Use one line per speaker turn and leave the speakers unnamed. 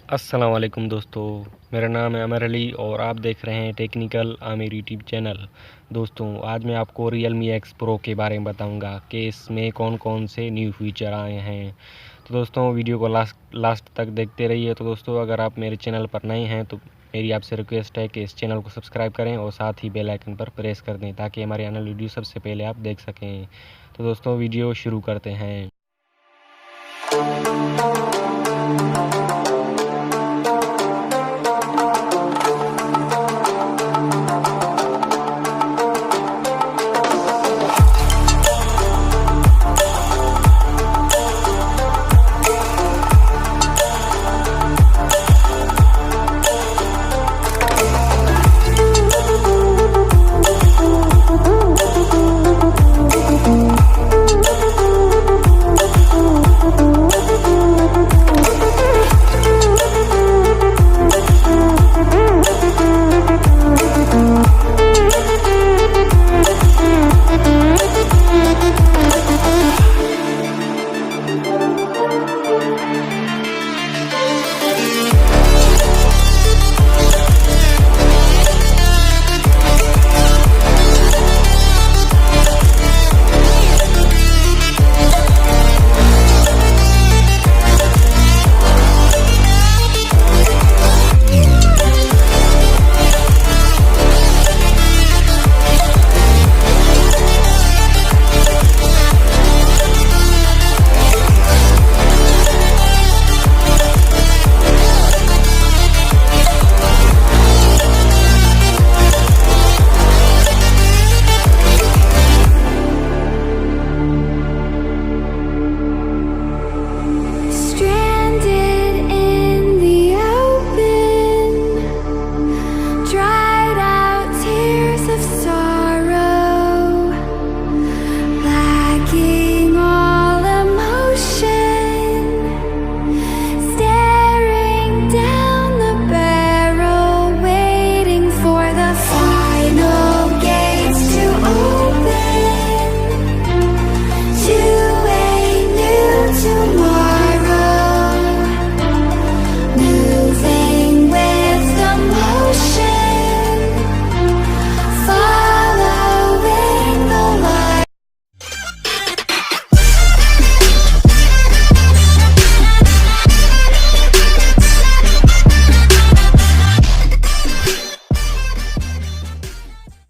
अस्सलाम वालेकुम दोस्तों, मेरा नाम है आमिर अली और आप देख रहे हैं टेक्निकल आमिर यूट्यूब चैनल। दोस्तों आज मैं आपको Realme X Pro के बारे में बताऊंगा कि इसमें कौन कौन से न्यू फीचर आए हैं। तो दोस्तों वीडियो को लास्ट तक देखते रहिए। तो दोस्तों अगर आप मेरे चैनल पर नए हैं तो मेरी आपसे रिक्वेस्ट है कि इस चैनल को सब्सक्राइब करें और साथ ही बेल आइकन पर प्रेस कर दें ताकि हमारी आने वाली वीडियो सबसे पहले आप देख सकें। तो दोस्तों वीडियो शुरू करते हैं।